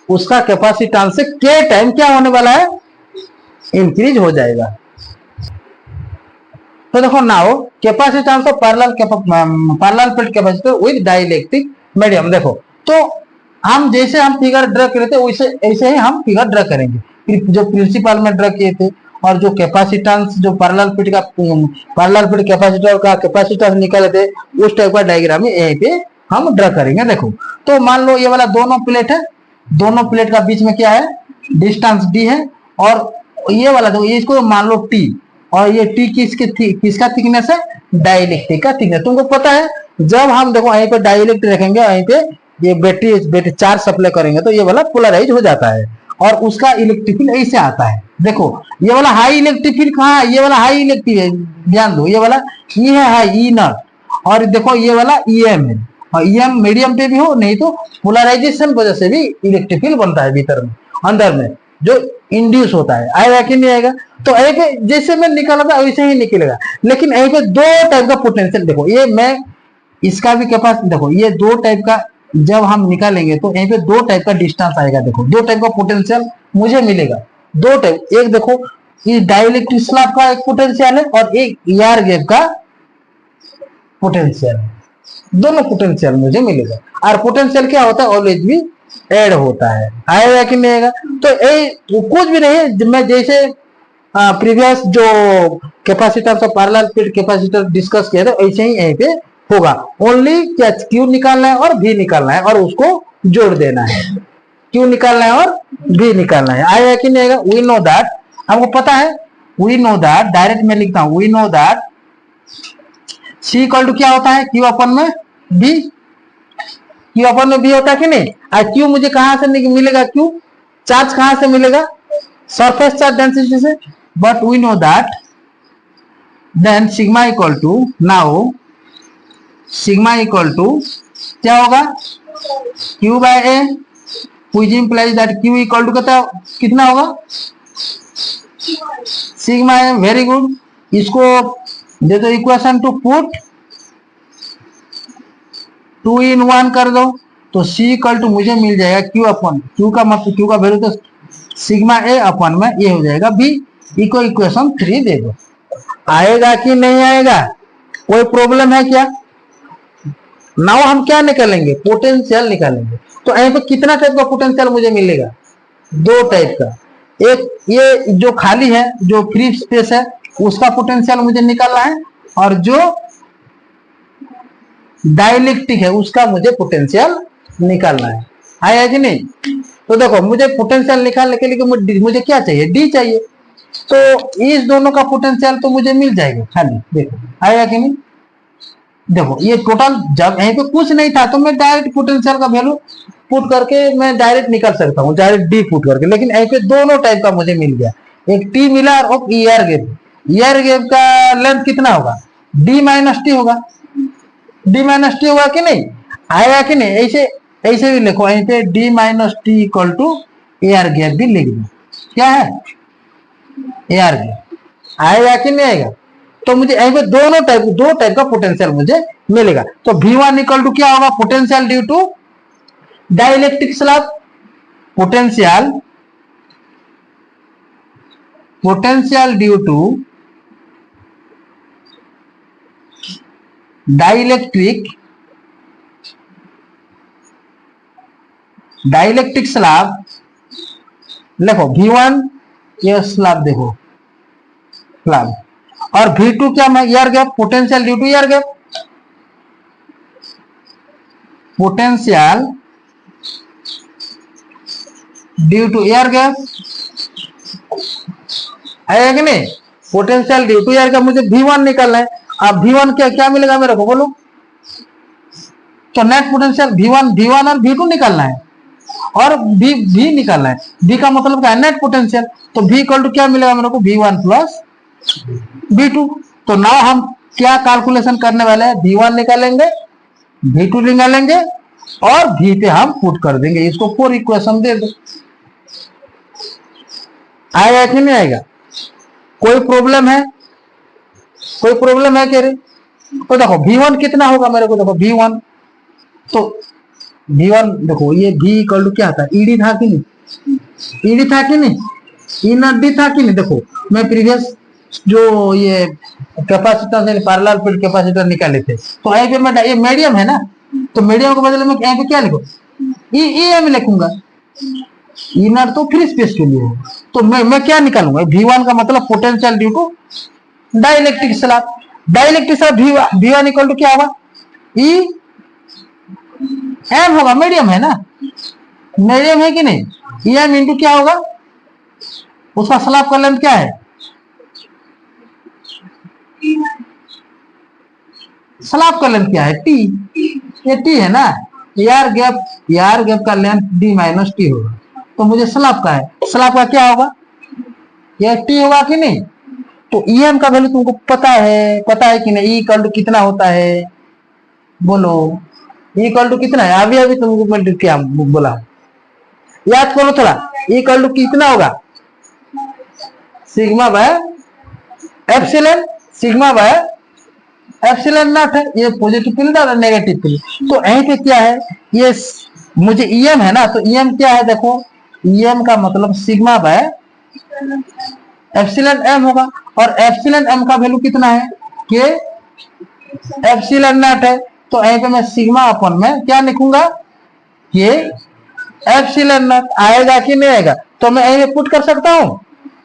उसका कैपेसिटेंस से के टाइम क्या होने वाला है, इंक्रीज हो जाएगा। तो देखो now capacitance of parallel plate capacitor with dielectric medium. देखो तो हम जैसे हम फिगर ड्रा करे थे वैसे ऐसे ही हम फिगर ड्रा करेंगे जो प्रिंसिपल में ड्रा किए थे, और जो कैपेसिटेंस जो पैरेलल प्लेट कैपेसिटर का कैपेसिटेंस निकाले थे उस टाइप का डायग्राम यहीं पे हम ड्रा करेंगे। देखो तो मान लो ये वाला दोनों प्लेट है, दोनों प्लेट का बीच में क्या है, डिस्टेंस डी है, और ये वाला देखो ये इसको मान लो टी, और ये टी किसका थिकनेस है, डाइलेक्ट्रिक का थिकनेस। तुमको पता है जब हम देखो यहीं पे डाइलेक्ट्रिक रखेंगे, यहीं पे ये बैटरी चार्ज सप्लाई करेंगे तो ये वाला पोलराइज हो जाता है, और उसका इलेक्ट्रिक फील्ड ऐसे आता है। देखो ये वाला हाई इलेक्ट्रिक फील्ड कहाँ है, ये वाला हाई इलेक्ट्रिक है, ध्यान दो ये वाला ई है हाई, ई नॉट, और देखो ये वाला ईएम है, और ईएम मीडियम पे भी हो, नहीं तो पोलराइजेशन वजह से भी इलेक्ट्रिक फील्ड बनता है भीतर में, अंदर में जो इंड्यूस होता है। आएगा कि नहीं आएगा, तो यहीं पे जैसे मैं निकाला था वैसे ही निकलेगा, लेकिन यहीं पे दो टाइप का पोटेंशियल, देखो ये मैं इसका भी कैपेसिटी, देखो ये दो टाइप का जब हम निकालेंगे तो यहीं पे दो टाइप का डिस्टेंस आएगा। देखो दो टाइप का पोटेंशियल मुझे मिलेगा, दो टाइप, एक देखो ये डाइलेक्ट्रिक स्लैब का एक पोटेंशियल है और एक एयर गैप का पोटेंशियल, दोनों पोटेंशियल मुझे मिलेगा। और पोटेंशियल क्या होता है, ऑलवेज भी ऐड होता है। आएगा कि नहीं आएगा, तो कुछ भी नहीं है, मैं जैसे प्रीवियस जो कैपेसिटर और पैरेलल प्लेट कैपेसिटर डिस्कस किया था ऐसे ही यहीं पे होगा। ओनली क्या क्यू निकालना है और भी निकालना है और उसको जोड़ देना है, क्यू निकालना है और भी निकालना है। आएगा कि नहीं आएगा, वी नो दैट, हमको पता है, वी नो दैट, डायरेक्ट में लिखता हूं, we know that C equal to क्या होता है, क्यू अपन में बी, क्यू अपन में बी होता है कि नहीं। और क्यू मुझे कहां से मिलेगा, क्यू चार्ज कहां से मिलेगा, सरफेस चार्ज डेंसिटी से, but we know that then sigma equal to, now sigma equal to क्या होगा, Q by A, which implies that Q equal to कितना होगा, सिग्मा ए। वेरी गुड, इसको दे दो इक्वेशन टू पुट 2 in 1 कर दो, तो सी इक्वल टू मुझे मिल जाएगा क्यू अपन, क्यू का मतलब क्यू का वैल्यू तो सिग्मा ए अपन में ये हो जाएगा बी, इको इक्वेशन 3 दे दो। आएगा कि नहीं आएगा, कोई प्रॉब्लम है क्या। नाउ हम क्या निकालेंगे, पोटेंशियल निकालेंगे। तो यहीं पे कितना टाइप का पोटेंशियल मुझे मिलेगा, दो टाइप का, एक ये जो खाली है जो फ्री स्पेस है उसका पोटेंशियल मुझे निकालना है, और जो डाइलेक्ट्रिक है उसका मुझे पोटेंशियल निकालना है। आया कि नहीं, तो देखो मुझे पोटेंशियल निकालने के लिए मुझे क्या चाहिए, डी चाहिए, तो इस दोनों का पोटेंशियल तो मुझे मिल जाएगा खाली। देखो आएगा कि नहीं, देखो ये टोटल जब यहीं पे कुछ नहीं था तो मैं डायरेक्ट पोटेंशियल का वैल्यू पुट करके मैं डायरेक्ट निकाल सकता हूँ, डायरेक्ट डी पुट करके, लेकिन यहीं पे दोनों टाइप का मुझे मिल गया, एक टी मिला और ईयर गैप, ईयर गैप का लेंथ कितना होगा, डी माइनस टी होगा, डी माइनस टी होगा कि नहीं, आएगा कि नहीं। ऐसे ऐसे भी लिखो यहीं पे D minus T equal to air gap भी लिख दो, क्या है एयर गैप। आएगा कि नहीं आएगा, तो मुझे यहीं पे दो टाइप का पोटेंशियल मुझे मिलेगा। तो V1 इक्वल टू क्या होगा, potential due to dielectric slab, potential due to dielectric slab. देखो V1 ये स्लैब देखो स्लैब, और V2 क्या है, air gap, potential due to air gap, potential due to air gap. आएगा कि नहीं, potential due to air gap मुझे V1 निकालना है। अब V1 क्या क्या मिलेगा मेरे को बोलो, तो नेट पोटेंशियल V1 और V2 निकालना है, और V निकालना है। V का मतलब क्या है, नेट पोटेंशियल, तो V इक्वल टू क्या मिलेगा मेरे को, V1 प्लस V2। तो नाउ हम क्या कैलकुलेशन करने वाले हैं, V1 निकालेंगे, V2 निकालेंगे, और V पे हम पुट कर देंगे, इसको 4 इक्वेशन दे दो। आएगा कि नहीं आएगा, कोई प्रॉब्लम है, कोई प्रॉब्लम है कह रहे। तो देखो V1 कितना होगा मेरे को, देखो V1 तो V1 देखो ये V इक्वल टू क्या था, ईडी था कि नहीं, ईडी था कि नहीं, ई नॉट डी था कि नहीं। देखो मैं प्रीवियस जो ये कैपेसिटर पैरेलल फील्ड कैपेसिटर निकाले थे, तो यहीं पे मैं ये मीडियम है ना, तो मीडियम के बदले में यहीं पे क्या लिखो, ई एम लिखूंगा, ई नॉट तो फ्री स्पेस के लिए है। तो मैं क्या निकालूंगा, V1 का मतलब potential due to dielectric slab. Dielectric slab V1 equal to क्या होगा, ई एम होगा, मीडियम है ना, मीडियम है कि नहीं, ई एम इंटू क्या होगा, उसका स्लैब का लेंथ क्या है, स्लैब का लेंथ क्या है, टी, ये टी है ना, यार गैप का लेंथ डी माइनस टी होगा, तो मुझे स्लैब का है, स्लैब का क्या होगा, यह टी होगा कि नहीं। तो ईएम का वैल्यू तुमको पता है कि नहीं, ई इक्वल टू कितना होता है, बोलो, ई इक्वल टू कितना है, अभी तुमको मैं क्या बोला, याद करो थोड़ा, ई इक्वल टू कितना होगा, sigma by epsilon, sigma by epsilon not है, ये पॉजिटिव फील्ड और नेगेटिव फील्ड। तो यहीं पे क्या है, ये मुझे ईएम है ना, तो ईएम क्या है, देखो ईएम का मतलब सिग्मा बाय एप्सिलॉन एम होगा, और एप्सिलॉन एम का वैल्यू कितना है, के एप्सिलॉन नॉट है। तो यहीं पे मैं सिग्मा अपन में क्या लिखूंगा, के एप्सिलॉन नॉट, आएगा कि नहीं आएगा, तो मैं यहीं पुट कर सकता हूँ,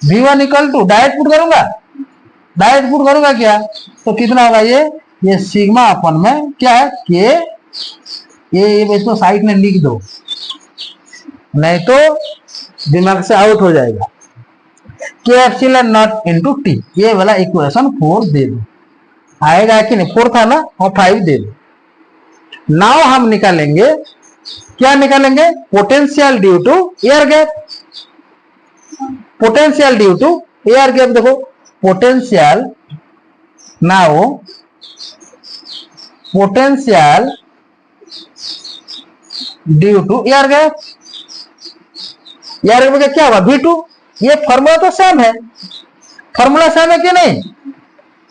V1 equal to direct put करूंगा क्या, तो कितना होगा, ये सिग्मा अपन में क्या है, के ये इसको साइड में लिख दो, नहीं तो दिमाग से आउट हो जाएगा, के एप्सिलॉन नॉट इंटू टी, ये वाला इक्वेशन 4 दे दो, आएगा कि नहीं, 4 था ना, और 5 दे दो। नाउ हम निकालेंगे, क्या निकालेंगे, potential due to air gap, potential due to air gap. देखो potential, now potential due to air gap, air gap क्या होगा, V2, ये फॉर्मूला तो सेम है, फॉर्मूला सेम है कि नहीं,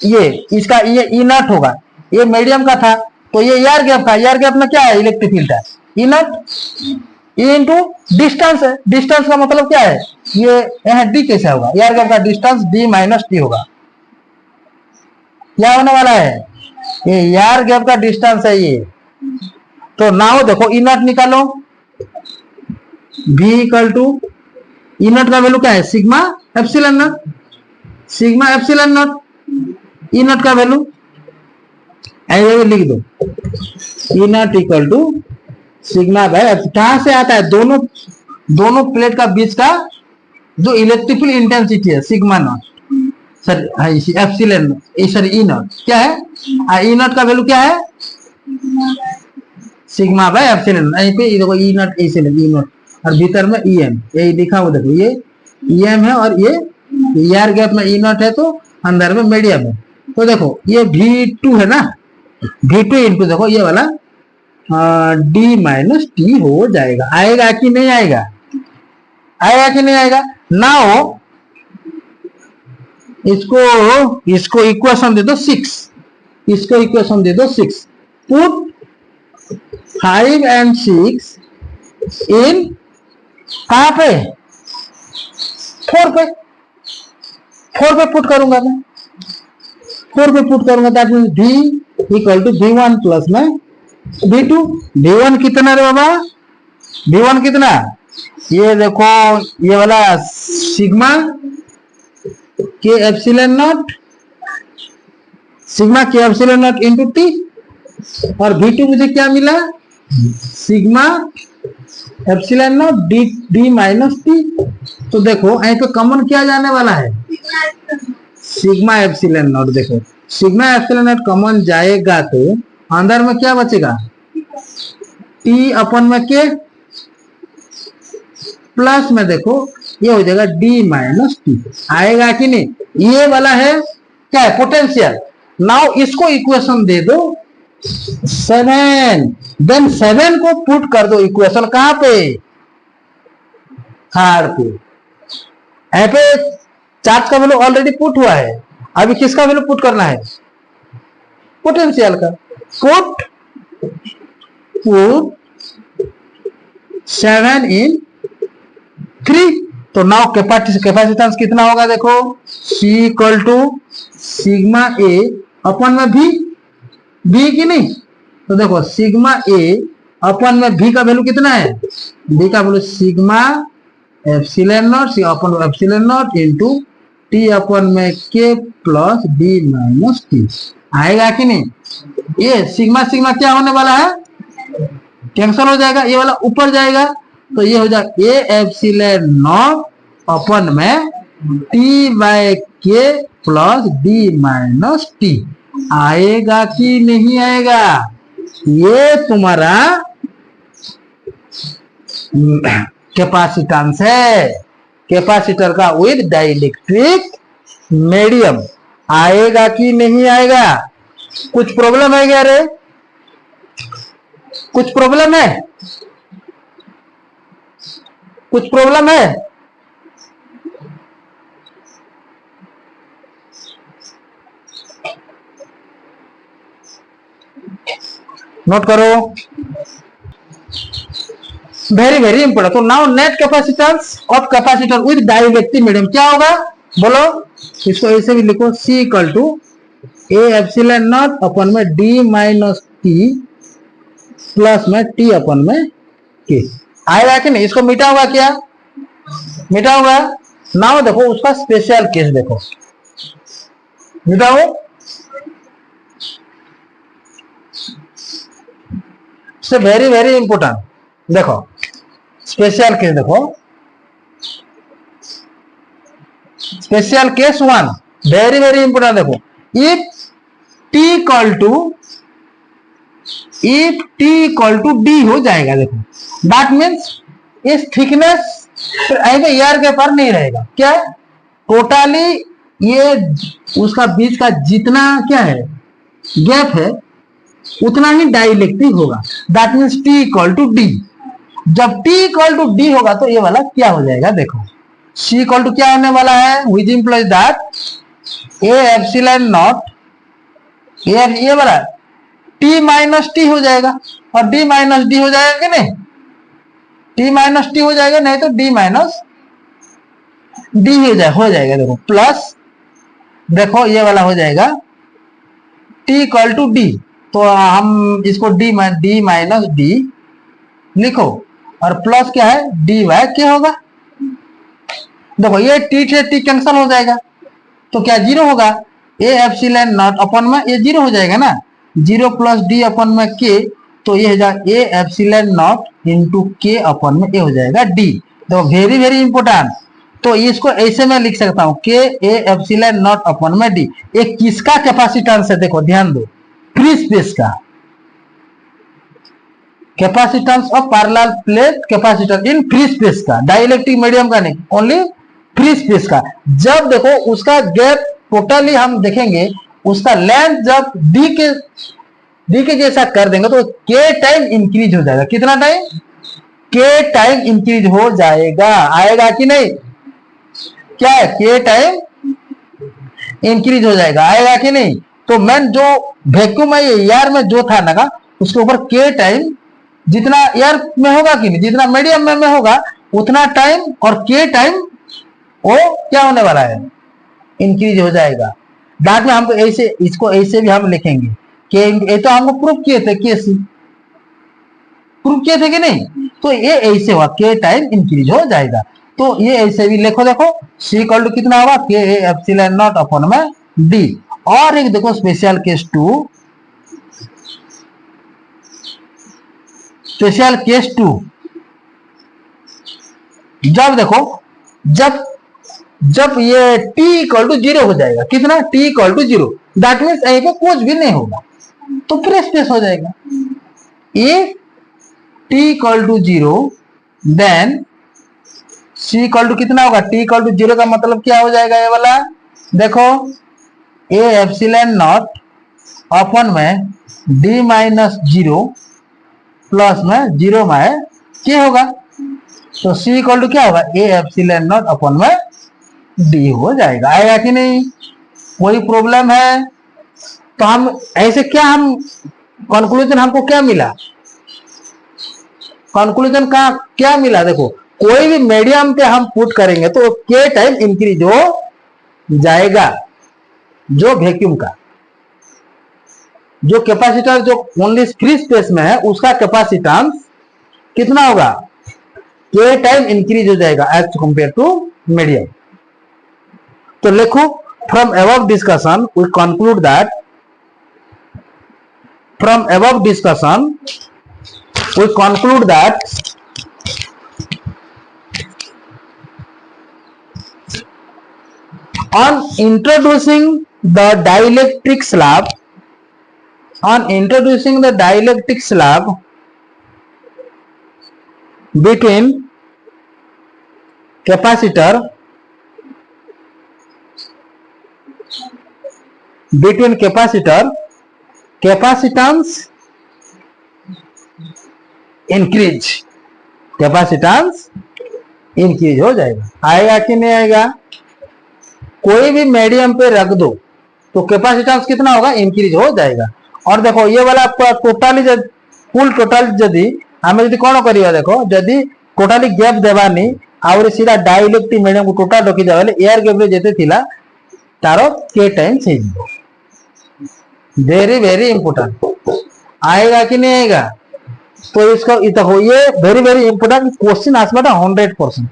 ये इसका ये ई नॉट होगा, ये मीडियम का था, तो ये एयर गैप का, एयर गैप में क्या है, इलेक्ट्रिक फील्ड है, ई नॉट, ई इंटू डिस्टेंस है, डिस्टेंस का मतलब क्या है, ये यहाँ डी कैसे होगा, एयर गैप का डिस्टेंस डी माइनस टी होगा, क्या होने वाला है, ये एयर गैप का डिस्टेंस है ये। तो नाउ देखो ई नॉट निकालो, V equal to E naught का वैल्यू क्या है, sigma epsilon naught, sigma epsilon naught, E naught का वैल्यू ऐसे लिख दो, E naught equal to sigma by, कहां से आता है, दोनों प्लेट का बीच का जो इलेक्ट्रिक फील्ड इंटेंसिटी है, sigma not, sir epsilon, sir E not क्या है, ई नॉट का वैल्यू क्या है, सिग्मा बाय एप्सिलॉन, यहीं पे देखो ई नॉट ऐसे लगे, ई नॉट, और भीतर में ई एम, यही लिखा हुआ देखो, ये ई एम है, और ये एयर गैप में ई नॉट है, तो अंदर में मीडियम है। तो देखो ये V2 है ना, V2 इंटू देखो ये वाला डी माइनस टी हो जाएगा, आएगा कि नहीं आएगा, आएगा कि नहीं आएगा। नाउ इसको इक्वेशन दे दो 6, इसको इक्वेशन दे दो 6, पुट 5 and 6 इन कहां पे, 4 पे, 4 पे पुट करूंगा मैं, 4 पे पुट करूंगा, that means V equal to V1 plus में V2, V1 कितना रे बाबा, V1 कितना, ये देखो ये वाला सिग्मा के एप्सिलॉन नॉट, सिग्मा के एप्सिलॉन नॉट इंटू टी, और V2 मुझे क्या मिला, sigma epsilon not D minus T. तो देखो यहीं पे कॉमन क्या जाने वाला है, सिग्मा एप्सिलॉन नॉट, देखो सिग्मा एप्सिलॉन नॉट कॉमन जाएगा, तो अंदर में क्या बचेगा, टी अपन में के, प्लस में देखो ये हो जाएगा डी माइनस टी, आएगा कि नहीं, ये वाला है क्या है, पोटेंशियल। नाउ इसको इक्वेशन दे दो 7, देन 7 को पुट कर दो इक्वेशन कहां पे, हार पे, यहाँ पे चार्ज का वैल्यू ऑलरेडी पुट हुआ है, अभी किसका वैल्यू पुट करना है, पोटेंशियल का, पुट 7/3। तो नाउ कैपेसिटेंस कितना होगा देखो, C इक्वल टू सिग्मा ए अपन में भी की नहीं, तो देखो सिग्मा ए अपन में भी का वैल्यू कितना है, भी का value sigma epsilon naught upon epsilon naught into T upon में K plus D minus T आएगा कि नहीं। ये सिग्मा सिग्मा क्या होने वाला है, कैंसल हो जाएगा, ये वाला ऊपर जाएगा, तो ये हो जाएगा ए एप्सिलॉन नॉट अपन में टी बाय के प्लस डी माइनस टी आएगा कि नहीं आएगा। ये तुम्हारा कैपेसिटेंस है, कैपेसिटर का विद डाइलेक्ट्रिक मीडियम आएगा कि नहीं आएगा। कुछ प्रॉब्लम है क्या रे, कुछ प्रॉब्लम है, कुछ प्रॉब्लम है। नोट करो, वेरी वेरी इंपोर्टेंट। तो now net capacitance of capacitor with dielectric medium क्या होगा बोलो, इसको ऐसे भी लिखो, C equal to A epsilon naught upon में डी माइनस टी प्लस में टी अपन में के आएगा कि नहीं। इसको मिटा होगा क्या, मिटा होगा। नाउ देखो उसका स्पेशल केस देखो, मिटाओ से वेरी वेरी इंपोर्टेंट। देखो स्पेशल केस देखो, special case 1 very very important. देखो if T equal to D हो जाएगा, देखो दैट मीन्स इस थिकनेस एयर के पर नहीं रहेगा, क्या टोटली ये उसका बीच का जितना क्या है गैप है उतना ही डाइलेक्ट्रिक होगा। That means T equal to D. जब T इक्वल टू डी होगा तो ये वाला क्या हो जाएगा, देखो C इक्वल टू क्या होने वाला है, which implies that A epsilon not ये वाला T माइनस टी हो जाएगा, और D माइनस डी हो जाएगा कि नहीं, T माइनस टी हो जाएगा, नहीं तो D माइनस डी हो जाएगा। देखो प्लस देखो ये वाला हो जाएगा T इक्वल टू डी, तो हम इसको डी माइनस डी लिखो, और प्लस क्या है डी बाय के होगा। देखो ये टी से टी कैंसल हो जाएगा, तो क्या जीरो होगा, ए एप्सिलॉन नॉट अपन में ये जीरो हो जाएगा ना, जीरो प्लस डी अपन में के, तो ये हो जाएगा ए एप्सिलॉन नॉट इंटू के अपन में ये हो जाएगा डी। देखो वेरी वेरी इंपोर्टेंट। तो इसको ऐसे में लिख सकता हूं के ए एप्सिलॉन नॉट अपन में डी। ये किसका कैपेसिटेंस है, देखो ध्यान दो, फ्री स्पेस का capacitance of parallel plate capacitor in free space का, डाइलेक्ट्रिक मीडियम का नहीं, ओनली फ्री स्पेस का। जब देखो उसका गैप टोटली हम देखेंगे, उसका लेंथ जब डी के जैसा कर देंगे तो के टाइम इंक्रीज हो जाएगा। कितना टाइम, के टाइम इंक्रीज हो जाएगा, आएगा कि नहीं, क्या है के टाइम इंक्रीज हो जाएगा, आएगा कि नहीं। तो मैन जो वैक्यूम है एयर में जो था ना उसके ऊपर के टाइम जितना एयर में होगा कि नहीं, जितना मीडियम में होगा उतना टाइम और के टाइम वो क्या होने वाला है, इंक्रीज हो जाएगा। बाद में हमको ऐसे इसको ऐसे भी हम लिखेंगे कि ये तो हमको प्रूफ किए थे, केसी प्रूफ किए थे कि नहीं, तो ये ऐसे हुआ के टाइम इंक्रीज हो जाएगा। तो ये ऐसे भी लिखो, देखो C इक्वल टू कितना होगा के एप्सिलॉन नॉट अपन में डी। और एक देखो स्पेशल केस 2, स्पेशल केस 2 जब देखो जब ये t इक्वल टू 0 हो जाएगा, कितना t equal to 0, that means यहीं पे कुछ भी नहीं होगा तो फ्री स्पेस हो जाएगा। If t equal to 0 then C equal to कितना होगा, t इक्वल टू 0 का मतलब क्या हो जाएगा, ये वाला देखो ए एप्सिलॉन नॉट अपन में d माइनस 0 प्लस में 0 में क्या होगा, तो C इक्वल टू क्या होगा, ए एप्सिलॉन नॉट अपन में डी हो जाएगा, आएगा कि नहीं। कोई प्रॉब्लम है, तो हम ऐसे क्या हम कंक्लूजन हमको क्या मिला, कंक्लूजन का क्या मिला, देखो कोई भी मीडियम पे हम पुट करेंगे तो के टाइम इंक्रीज हो जाएगा। जो वैक्यूम का जो कैपेसिटर जो ओनली फ्री स्पेस में है उसका कैपेसिटेंस कितना होगा, के टाइम इंक्रीज हो जाएगा एज कंपेयर टू मीडियम। तो लिखो from above discussion we conclude that from above discussion we conclude that on introducing the dielectric slab between capacitor capacitance increase हो जाएगा। आएगा कि नहीं आएगा, कोई भी मीडियम पे रख दो तो कैपेसिटेंस कितना होगा, इंक्रीज हो जाएगा। और देखो ये वाला टोटाली फुल टोटाल जदि हमें जदि कौन करिया, देखो जदि टोटाली गैप देवानी आउर सीधा डाइलेक्ट्रिक मीडियम को टोटाल रखी जावे एयर गैप रे जेते थिला तारो के टाइम से वेरी वेरी इंपोर्टेंट। आएगा कि नहीं आएगा, तो इसको देखो ये वेरी वेरी इंपोर्टेंट क्वेश्चन आसबाटा 100%।